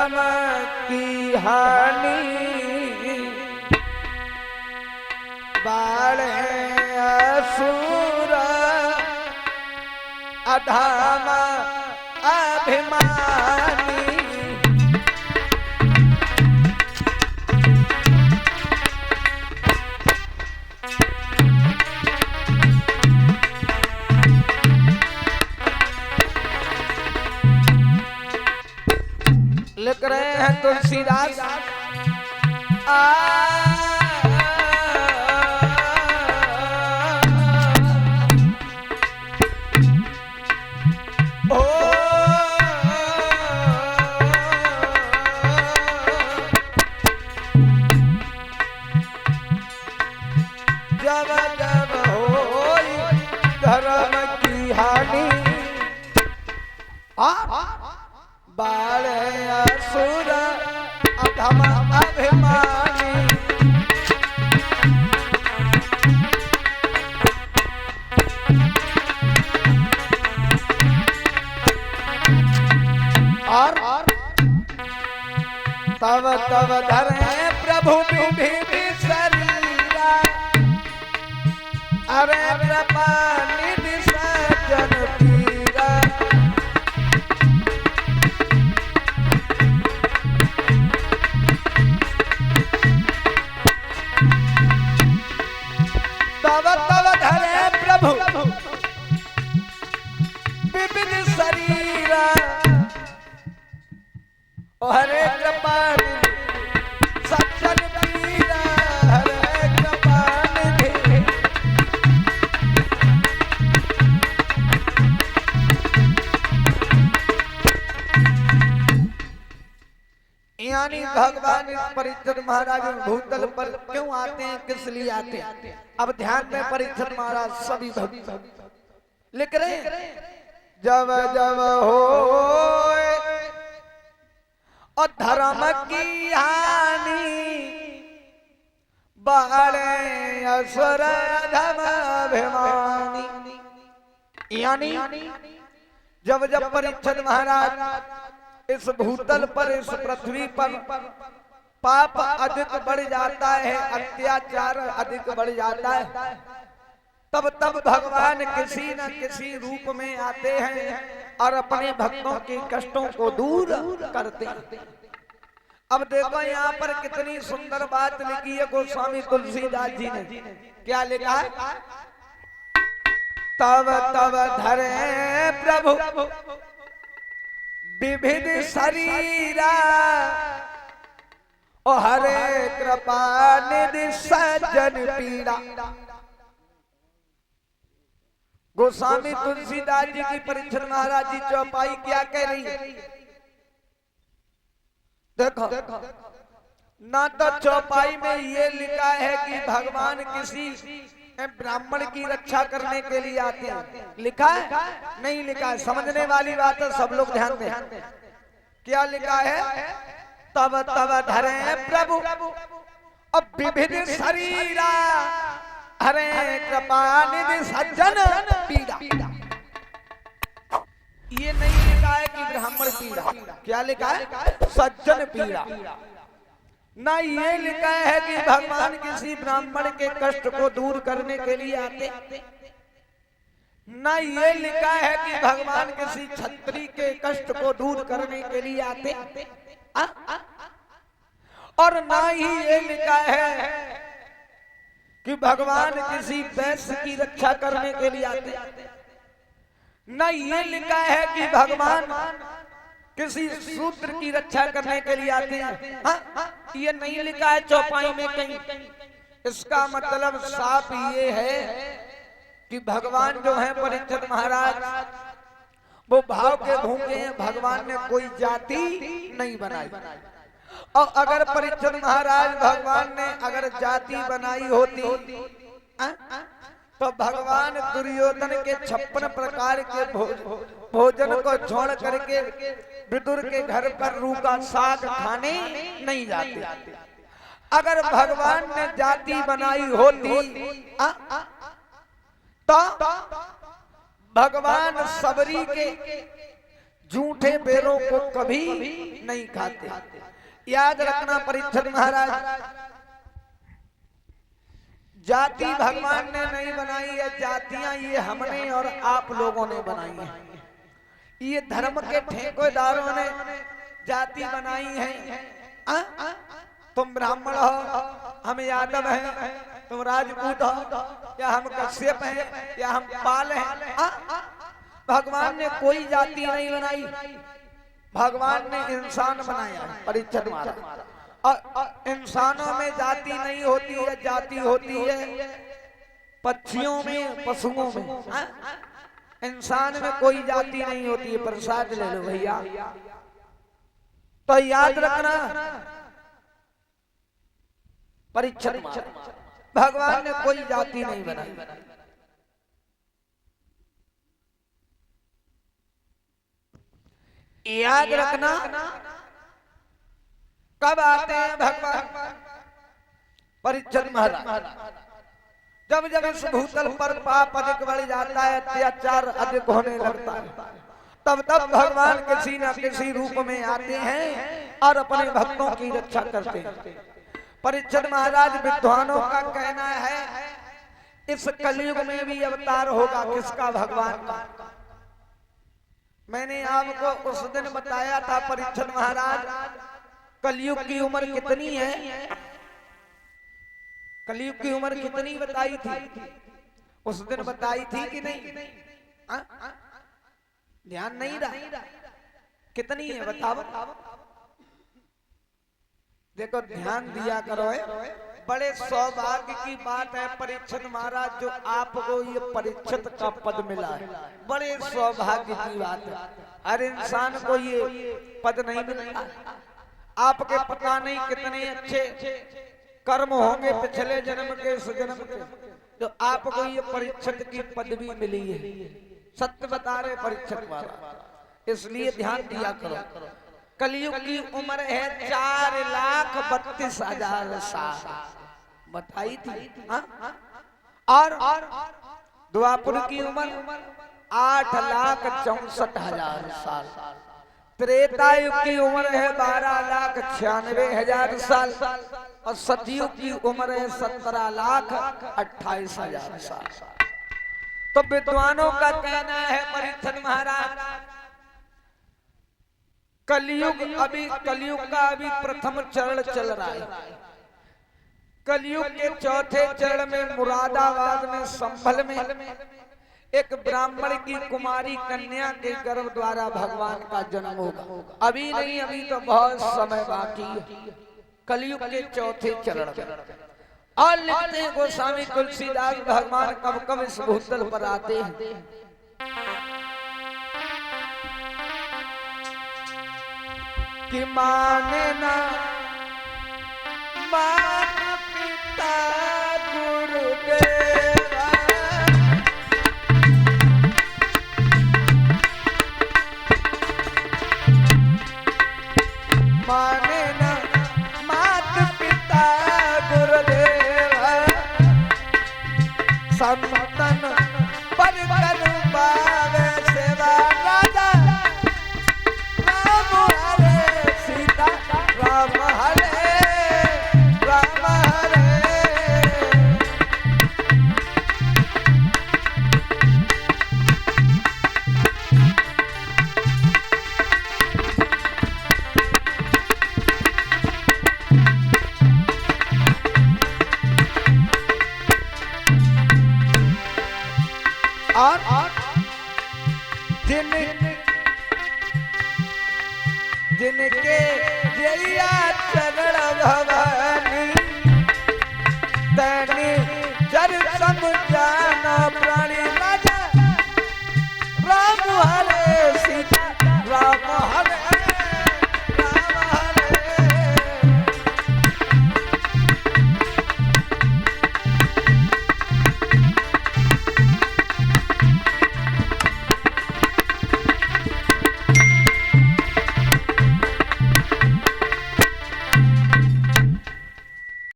धर्म की हानि बाड़े असुर अधम अभिमानी। लिख रहे हैं तुलसीदास जब जब होई धर्म की हानि बाले असुर अधम अभिमानी। और तब तब धरे प्रभु विधि शरीरा अरे कृपा निधि सज्जन पीरा। तब तब धरे प्रभु विविध शरीरा हरे कृपा सज्जन पीरा हरे कृपा निधि। यानी भगवान इस परीक्षित महाराज भूतल पर क्यों आते हैं, किस लिए आते हैं? अब ध्यान में परीक्षित महाराज सभी भक्त लिख रहे हैं जब जब हो और धर्म की हानि बाड़े असुर अधम अभिमानी। यानी जब जब परीक्षित महाराज इस भूतल पर इस पृथ्वी पर पाप अधिक बढ़ जाता है, अत्याचार अधिक बढ़ जाता है, तब तब भगवान किसी न किसी रूप में आते हैं और अपने भक्तों के कष्टों को दूर करते हैं। अब देखो यहाँ पर कितनी सुंदर बात लिखी है गोस्वामी तुलसीदास जी ने। क्या लिखा है? तब तब धरे प्रभु विविध शरीरा ओ हरे कृपा निधि सज्जन पीड़ा। गोस्वामी तुलसीदास जी की परीक्षित महाराज जी चौपाई क्या कह रही है? देखो ना तो चौपाई में ये लिखा है कि भगवान किसी ब्राह्मण की रक्षा करने के लिए आते हैं, लिखा है? नहीं लिखा है। समझने वाली बात है, सब लोग ध्यान दें। क्या लिखा है? तब तब धरे प्रभु अब विविध शरीरा हरे कृपा निधि सज्जन पीड़ा। ये नहीं लिखा है कि ब्राह्मण पीड़ा। क्या लिखा है? सज्जन पीड़ा। ना ये लिखा है कि भगवान किसी ब्राह्मण के कष्ट को दूर करने के लिए आते, ना ये लिखा है कि भगवान किसी क्षत्रिय के कष्ट को दूर करने के लिए आते, और ना ही ये लिखा है कि भगवान किसी वैश्य की रक्षा करने के लिए आते, ना ये लिखा है कि भगवान किसी शूद्र की रक्षा करने के लिए आते हैं। ये नहीं लिखा है चौपाई में कहीं। इसका मतलब साफ ये है कि भगवान जो है परीक्षित महाराज वो भाव के भूखे हैं। भगवान ने कोई जाति नहीं बनाई, और अगर परीक्षित महाराज भगवान ने अगर जाति बनाई होती तो भगवान दुर्योधन के 56 प्रकार के भोजन को छोड़ करके विदुर के घर पर रूखा साग खाने नहीं जाते। अगर भगवान ने जाति बनाई होती तो भगवान सबरी के झूठे बेरों को कभी नहीं खाते। याद रखना परीक्षित महाराज, जाति भगवान ने नहीं बनाई है, जातियां ये हमने और आप लोगों ने बनाई है। ये धर्म के ठेकेदारों ने जाति बनाई है। तुम ब्राह्मण हो, हम यादव हैं, तुम राजपूत हो, या हम कश्यप हैं, या हम पाल हैं। भगवान ने कोई जाति नहीं बनाई, भगवान ने इंसान बनाया। परीक्षित महाराज, और इंसानों में जाति नहीं होती है, जाति होती है पक्षियों में, पशुओं में। इंसान में कोई जाति नहीं होती है। प्रसाद ले लो भैया। तो याद रखना परीक्षित महाराज, भगवान ने कोई जाति नहीं बनाई। याद रखना कब आते हैं भगवान? परीक्षित महाराज, जब जब इस भूतल पर पाप अधिक बढ़ जाता है, अत्याचार अधिक होने लगता है, तब तब भगवान किसी न किसी रूप में आते हैं और अपने भक्तों की रक्षा करते हैं। परीक्षित महाराज, विद्वानों का कहना है इस कलयुग में भी अवतार होगा। किसका? भगवान का। मैंने आपको उस दिन बताया था परीक्षित महाराज, कलयुग की उम्र कितनी है? कलयुग की उम्र कितनी बताई थी? उस दिन बताई थी कि नहीं? ध्यान नहीं रहा? कितनी है बताओ। देखो ध्यान दिया करो। बड़े सौभाग्य की बात है परीक्षित महाराज, जो आपको ये परीक्षित का पद मिला है। बड़े सौभाग्य की बात है। हर इंसान को ये पद नहीं मिलता। आपके पता नहीं कितने अच्छे कर्म होंगे पिछले जन्म के, इस जन्म के, जो आपको ये परीक्षित की पदवी मिली है। सत्य बता रहे परीक्षित महाराज, इसलिए ध्यान दिया करो। कलयुग की उम्र है 4,32,000 साल बताई थी। और द्वापर की उम्र 8,64,000 साल। त्रेता युग की उम्र है 12,96,000 साल। और सतयुग की उम्र है 17,28,000 साल। तो विद्वानों का कहना है परीक्षित महाराज, कलयुग का अभी प्रथम चरण चल रहा है। कलयुग के चौथे चरण में मुरादाबाद में संभल में एक ब्राह्मण की कुमारी कन्या के गर्भ द्वारा भगवान का जन्म होगा। अभी नहीं, अभी तो बहुत समय बाकी है। कलयुग के चौथे चरण में। और लिखते हैं गोस्वामी तुलसीदास, भगवान कब कब इस भूतल पर आते हैं। कि माने ना मात पिता गुरुदेवा, माने ना मात पिता गुरुदेवा, संतन पर कर पावे सेवा। राजा राम हरे सीता, राम हरे राम हरे। और जिनके जरिया चरण भवानी, तैनी चर समझा